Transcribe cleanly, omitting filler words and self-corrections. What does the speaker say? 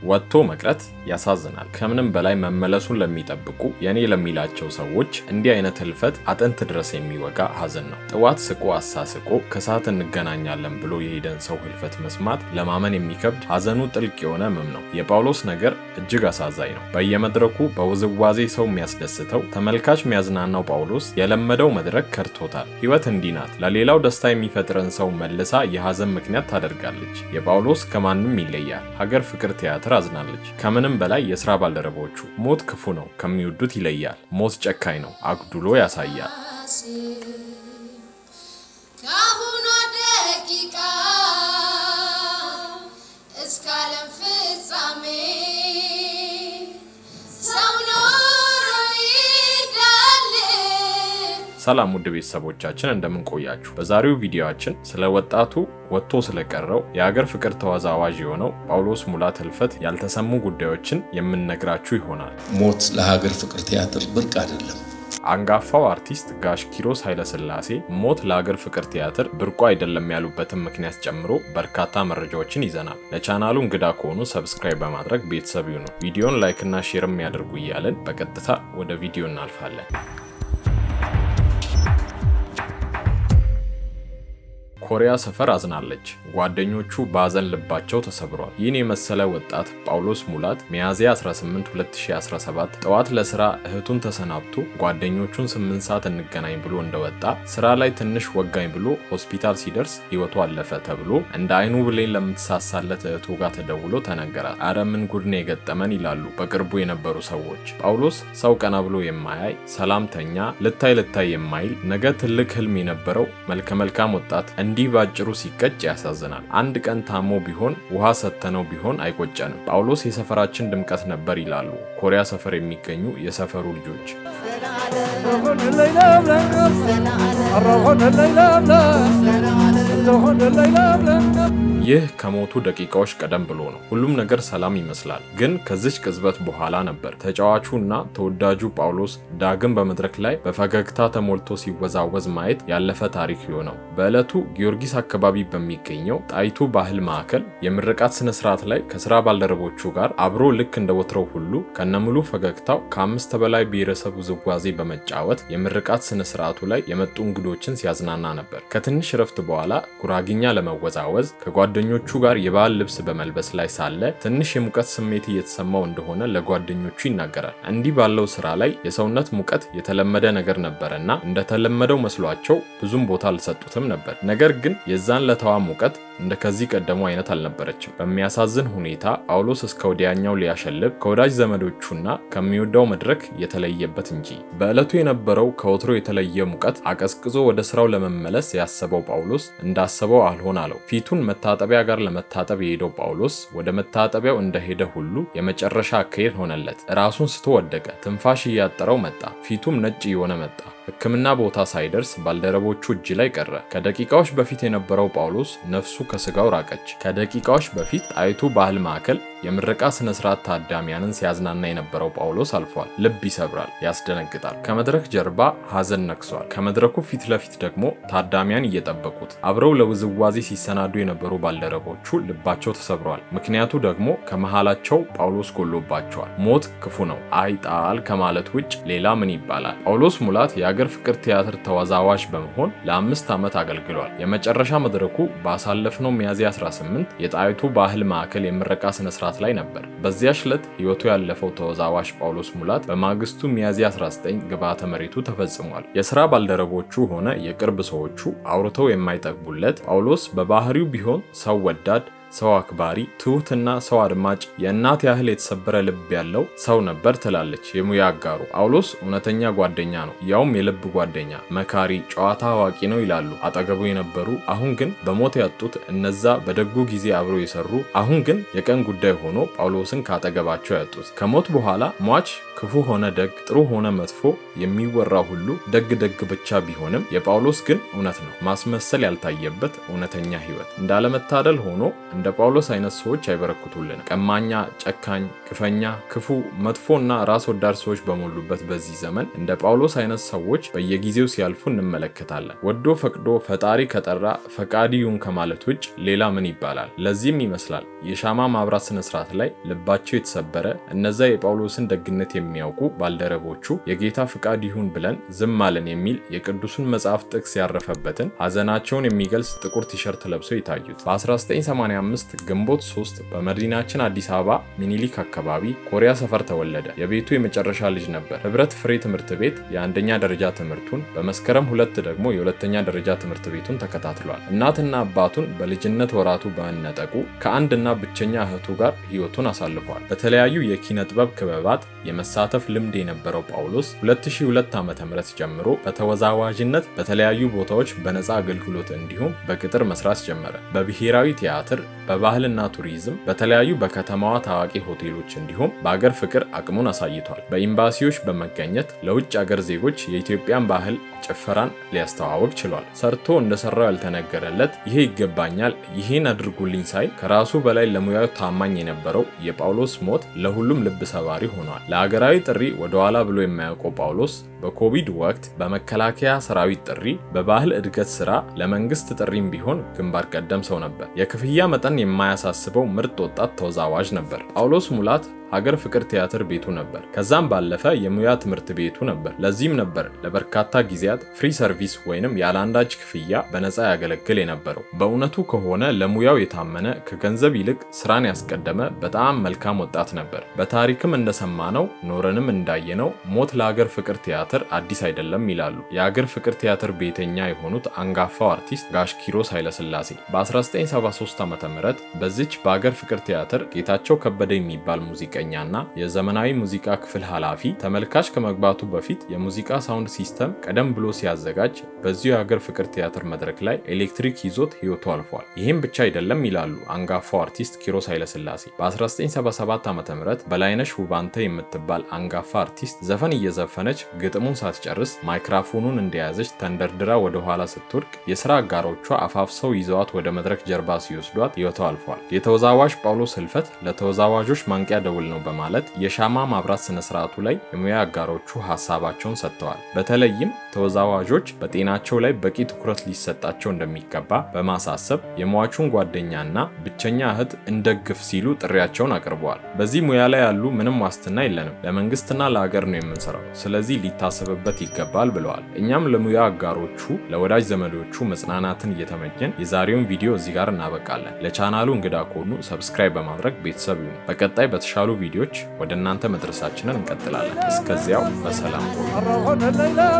ወጥቶ መቅረት ያሳዝናል። ከምንም በላይ መመለሱን ለሚጠብቁ የኔ ለሚላቸው ሰዎች እንዲህ አይነት ህልፈት አጥንት ድረስ የሚወጋ ሐዘን ነው። ጥዋት ስቆ አሳስቆ ከሰዓት እንገናኛለን ብሎ የሄደን ሰው ህልፈት መስማት ለማመን የሚከብድ ሐዘኑ ጥልቅ የሆነ ህመም ነው። የጳውሎስ ነገር እጅግ አሳዛኝ ነው። በየመድረኩ በውዝዋዜ ሰው የሚያስደስተው ተመልካች የሚያዝናናው ጳውሎስ የለመደው መድረክ ከርቶታል። ህይወት እንዲህ ናት። ለሌላው ደስታ የሚፈጥረን ሰው መልሳ የሐዘን ምክንያት ታደርጋለች። የጳውሎስ ከማንም ይለያል። ሀገር ፍቅር ቲያትር አዝናለች። ከምንም በላይ የሥራ ባልደረቦቹ ሞት ክፉ ነው፣ ከሚወዱት ይለያል። ሞት ጨካኝ ነው፣ አጉድሎ ያሳያል። ሰላም ውድ ቤተሰቦቻችን እንደምን ቆያችሁ? በዛሬው ቪዲዮአችን ስለ ወጣቱ ወጥቶ ስለቀረው የሀገር ፍቅር ተወዛዋዥ የሆነው ጳውሎስ ሙላት ህልፈት ያልተሰሙ ጉዳዮችን የምንነግራችሁ ይሆናል። ሞት ለሀገር ፍቅር ቲያትር ብርቅ አይደለም። አንጋፋው አርቲስት ጋሽ ኪሮስ ኃይለሥላሴ ሞት ለሀገር ፍቅር ቲያትር ብርቁ አይደለም ያሉበትን ምክንያት ጨምሮ በርካታ መረጃዎችን ይዘናል። ለቻናሉ እንግዳ ከሆኑ ሰብስክራይብ በማድረግ ቤተሰብ ይሁኑ። ቪዲዮን ላይክ እና ሼር የሚያደርጉ እያልን በቀጥታ ወደ ቪዲዮ እናልፋለን። ኮሪያ ሰፈር አዝናለች። ጓደኞቹ ባዘን ልባቸው ተሰብሯል። ይህን የመሰለ ወጣት ጳውሎስ ሙላት ሚያዝያ 18 2017 ጠዋት ለስራ እህቱን ተሰናብቶ ጓደኞቹን 8 ሰዓት እንገናኝ ብሎ እንደወጣ ስራ ላይ ትንሽ ወጋኝ ብሎ ሆስፒታል ሲደርስ ህይወቱ አለፈ ተብሎ እንደ አይኑ ብሌን ለምትሳሳለት እህቱ ጋር ተደውሎ ተነገራት። አረ ምን ጉድ ነው የገጠመን ይላሉ በቅርቡ የነበሩ ሰዎች። ጳውሎስ ሰው ቀና ብሎ የማያይ ሰላምተኛ፣ ልታይ የማይል ነገ ትልቅ ህልም የነበረው መልከ መልካም ወጣት እንዲህ ባጭሩ ሲቀጭ ያሳዝናል። አንድ ቀን ታሞ ቢሆን ውሃ ሰተነው ቢሆን አይቆጨንም። ጳውሎስ የሰፈራችን ድምቀት ነበር ይላሉ ኮሪያ ሰፈር የሚገኙ የሰፈሩ ልጆች። ይህ ከሞቱ ደቂቃዎች ቀደም ብሎ ነው። ሁሉም ነገር ሰላም ይመስላል። ግን ከዚች ቅጽበት በኋላ ነበር ተጫዋቹ እና ተወዳጁ ጳውሎስ ዳግም በመድረክ ላይ በፈገግታ ተሞልቶ ሲወዛወዝ ማየት ያለፈ ታሪክ የሆነው። በዕለቱ ጊዮርጊስ አካባቢ በሚገኘው ጣይቱ ባህል ማዕከል የምርቃት ስነ ስርዓት ላይ ከስራ ባልደረቦቹ ጋር አብሮ ልክ እንደወትረው ሁሉ ከነሙሉ ፈገግታው ከ5 በላይ ብሔረሰብ ውዝዋዜ በመጫወት የምርቃት ስነ ስርዓቱ ላይ የመጡ እንግዶችን ሲያዝናና ነበር። ከትንሽ ረፍት በኋላ ጉራግኛ ለመወዛወዝ ከጓደኞቹ ጋር የባህል ልብስ በመልበስ ላይ ሳለ ትንሽ የሙቀት ስሜት እየተሰማው እንደሆነ ለጓደኞቹ ይናገራል። እንዲህ ባለው ስራ ላይ የሰውነት ሙቀት የተለመደ ነገር ነበርና እንደተለመደው መስሏቸው ብዙም ቦታ አልሰጡትም ነበር። ነገር ግን የዛን ለተዋ ሙቀት እንደ ከዚህ ቀደሙ አይነት አልነበረችም። በሚያሳዝን ሁኔታ ጳውሎስ እስከ ወዲያኛው ሊያሸልብ ከወዳጅ ዘመዶቹና ከሚወዳው መድረክ የተለየበት እንጂ። በዕለቱ የነበረው ከወትሮ የተለየ ሙቀት አቀዝቅዞ ወደ ስራው ለመመለስ ያሰበው ጳውሎስ እንዳሰበው አልሆን አለው። ፊቱን መታጠቢያ ጋር ለመታጠብ የሄደው ጳውሎስ ወደ መታጠቢያው እንደሄደ ሁሉ የመጨረሻ አካሄድ ሆነለት። ራሱን ስቶ ወደቀ። ትንፋሽ እያጠረው መጣ። ፊቱም ነጭ እየሆነ መጣ። ሕክምና ቦታ ሳይደርስ ባልደረቦቹ እጅ ላይ ቀረ። ከደቂቃዎች በፊት የነበረው ጳውሎስ ነፍሱ ከስጋው ራቀች። ከደቂቃዎች በፊት ጣይቱ ባህል ማዕከል የምረቃ ስነ ስርዓት ታዳሚያንን ሲያዝናና የነበረው ጳውሎስ አልፏል። ልብ ይሰብራል፣ ያስደነግጣል። ከመድረክ ጀርባ ሐዘን ነክሷል። ከመድረኩ ፊት ለፊት ደግሞ ታዳሚያን እየጠበቁት አብረው ለውዝዋዜ ሲሰናዱ የነበሩ ባልደረቦቹ ልባቸው ተሰብሯል። ምክንያቱ ደግሞ ከመሃላቸው ጳውሎስ ጎሎባቸዋል። ሞት ክፉ ነው አይጣል ከማለት ውጭ ሌላ ምን ይባላል? ጳውሎስ ሙላት የሀገር ፍቅር ቲያትር ተወዛዋዥ በመሆን ለ5 ዓመት አገልግሏል። የመጨረሻ መድረኩ ባሳለፍነው ሚያዝያ 18 የጣይቱ ባህል ማዕከል የምረቃ ስነ ስርዓት ላይ ነበር። በዚያች ዕለት ህይወቱ ያለፈው ተወዛዋዥ ጳውሎስ ሙላት በማግስቱ ሚያዝያ 19 ግብዓተ መሬቱ ተፈጽሟል። የሥራ ባልደረቦቹ ሆነ የቅርብ ሰዎቹ አውርተው የማይጠግቡለት ጳውሎስ በባህሪው ቢሆን ሰው ወዳድ፣ ሰው አክባሪ፣ ትሁትና ሰው አድማጭ፣ የእናት ያህል የተሰበረ ልብ ያለው ሰው ነበር ትላለች የሙያ አጋሩ። ጳውሎስ እውነተኛ ጓደኛ ነው፣ ያውም የልብ ጓደኛ፣ መካሪ፣ ጨዋታ አዋቂ ነው ይላሉ አጠገቡ የነበሩ አሁን ግን በሞት ያጡት እነዛ በደጉ ጊዜ አብረው የሰሩ አሁን ግን የቀን ጉዳይ ሆኖ ጳውሎስን ካጠገባቸው ያጡት። ከሞት በኋላ ሟች ክፉ ሆነ ደግ፣ ጥሩ ሆነ መጥፎ የሚወራው ሁሉ ደግ ብቻ ቢሆንም የጳውሎስ ግን እውነት ነው። ማስመሰል ያልታየበት እውነተኛ ህይወት። እንዳለመታደል ሆኖ እንደ እንደ ጳውሎስ አይነት ሰዎች አይበረክቱልን። ቀማኛ፣ ጨካኝ፣ ግፈኛ፣ ክፉ፣ መጥፎና ራስ ወዳድ ሰዎች በሞሉበት በዚህ ዘመን እንደ ጳውሎስ አይነት ሰዎች በየጊዜው ሲያልፉ እንመለከታለን። ወዶ ፈቅዶ ፈጣሪ ከጠራ ፈቃድ ይሁን ከማለት ውጭ ሌላ ምን ይባላል? ለዚህም ይመስላል የሻማ ማብራት ስነ ስርዓት ላይ ልባቸው የተሰበረ እነዛ የጳውሎስን ደግነት የሚያውቁ ባልደረቦቹ የጌታ ፍቃድ ይሁን ብለን ዝም አለን የሚል የቅዱሱን መጽሐፍ ጥቅስ ያረፈበትን ሐዘናቸውን የሚገልጽ ጥቁር ቲሸርት ለብሰው የታዩት። በ1985 ግንቦት 3 በመዲናችን አዲስ አበባ ሚኒሊክ አካባቢ ኮሪያ ሰፈር ተወለደ። የቤቱ የመጨረሻ ልጅ ነበር። ህብረት ፍሬ ትምህርት ቤት የአንደኛ ደረጃ ትምህርቱን፣ በመስከረም 2 ደግሞ የሁለተኛ ደረጃ ትምህርት ቤቱን ተከታትሏል። እናትና አባቱን በልጅነት ወራቱ በመነጠቁ ከአንድና ብቸኛ እህቱ ጋር ህይወቱን አሳልፏል። በተለያዩ የኪነ ጥበብ ክበባት የመሳተፍ ልምድ የነበረው ጳውሎስ 2002 ዓ.ም ጀምሮ በተወዛዋዥነት በተለያዩ ቦታዎች በነፃ አገልግሎት እንዲሁም በቅጥር መስራት ጀመረ። በብሔራዊ ቲያትር፣ በባህልና ቱሪዝም፣ በተለያዩ በከተማዋ ታዋቂ ሆቴሎች እንዲሁም በአገር ፍቅር አቅሙን አሳይቷል። በኤምባሲዎች በመገኘት ለውጭ አገር ዜጎች የኢትዮጵያን ባህል ጭፈራን ሊያስተዋውቅ ችሏል። ሰርቶ እንደሰራው ያልተነገረለት ይሄ ይገባኛል፣ ይሄን አድርጉልኝ ሳይ ከራሱ በላይ ለሙያው ታማኝ የነበረው የጳውሎስ ሞት ለሁሉም ልብ ሰባሪ ሆኗል። ለሀገራዊ ጥሪ ወደኋላ ብሎ የማያውቀው ጳውሎስ በኮቪድ ወቅት በመከላከያ ሰራዊት ጥሪ፣ በባህል እድገት ስራ፣ ለመንግስት ጥሪም ቢሆን ግንባር ቀደም ሰው ነበር። የክፍያ መጠን የማያሳስበው ምርጥ ወጣት ተወዛዋዥ ነበር። ጳውሎስ ሙላት ሀገር ፍቅር ቲያትር ቤቱ ነበር። ከዛም ባለፈ የሙያ ትምህርት ቤቱ ነበር። ለዚህም ነበር ለበርካታ ጊዜያት ፍሪ ሰርቪስ ወይንም ያለአንዳች ክፍያ በነፃ ያገለግል የነበረው። በእውነቱ ከሆነ ለሙያው የታመነ ከገንዘብ ይልቅ ስራን ያስቀደመ በጣም መልካም ወጣት ነበር። በታሪክም እንደሰማነው ኖረንም እንዳየነው ሞት ለሀገር ፍቅር ቲያትር አዲስ አይደለም ይላሉ የሀገር ፍቅር ቲያትር ቤተኛ የሆኑት አንጋፋው አርቲስት ጋሽ ኪሮስ ኃይለስላሴ። በ1973 ዓ.ም በዚች በሀገር ፍቅር ቲያትር ጌታቸው ከበደ የሚባል ሙዚቀኛና የዘመናዊ ሙዚቃ ክፍል ኃላፊ ተመልካች ከመግባቱ በፊት የሙዚቃ ሳውንድ ሲስተም ቀደም ብሎ ሲያዘጋጅ በዚሁ የሀገር ፍቅር ቲያትር መድረክ ላይ ኤሌክትሪክ ይዞት ህይወቱ አልፏል። ይህም ብቻ አይደለም ይላሉ አንጋፋው አርቲስት ኪሮስ ኃይለስላሴ። በ1977 ዓ.ም በላይነሽ ውባንተ የምትባል አንጋፋ አርቲስት ዘፈን እየዘፈነች ግጥሙን ሳትጨርስ ማይክራፎኑን እንደያዘች ተንደርድራ ወደ ኋላ ስትወድቅ የስራ አጋሮቿ አፋፍሰው ይዘዋት ወደ መድረክ ጀርባ ሲወስዷት ህይወቱ አልፏል። የተወዛዋዥ ጳውሎስ ህልፈት ለተወዛዋዦች ማንቂያ ደውል ነው በማለት የሻማ ማብራት ስነ ስርዓቱ ላይ የሙያ አጋሮቹ ሐሳባቸውን ሰጥተዋል። በተለይም ተወዛዋዦች በጤናቸው ላይ በቂ ትኩረት ሊሰጣቸው እንደሚገባ በማሳሰብ የሟቹን ጓደኛና ብቸኛ እህት እንደግፍ ሲሉ ጥሪያቸውን አቅርበዋል። በዚህ ሙያ ላይ ያሉ ምንም ዋስትና የለንም፣ ለመንግስትና ለሀገር ነው የምንሰራው፣ ስለዚህ ሊታሰብበት ይገባል ብለዋል። እኛም ለሙያ አጋሮቹ ለወዳጅ ዘመዶቹ መጽናናትን እየተመኘን የዛሬውን ቪዲዮ እዚህ ጋር እናበቃለን። ለቻናሉ እንግዳ ከሆኑ ሰብስክራይብ በማድረግ ቤተሰብ ይሁኑ። በቀጣይ በተሻሉ ቪዲዮዎች ወደ እናንተ መድረሳችንን እንቀጥላለን። እስከዚያው በሰላም ቆዩ።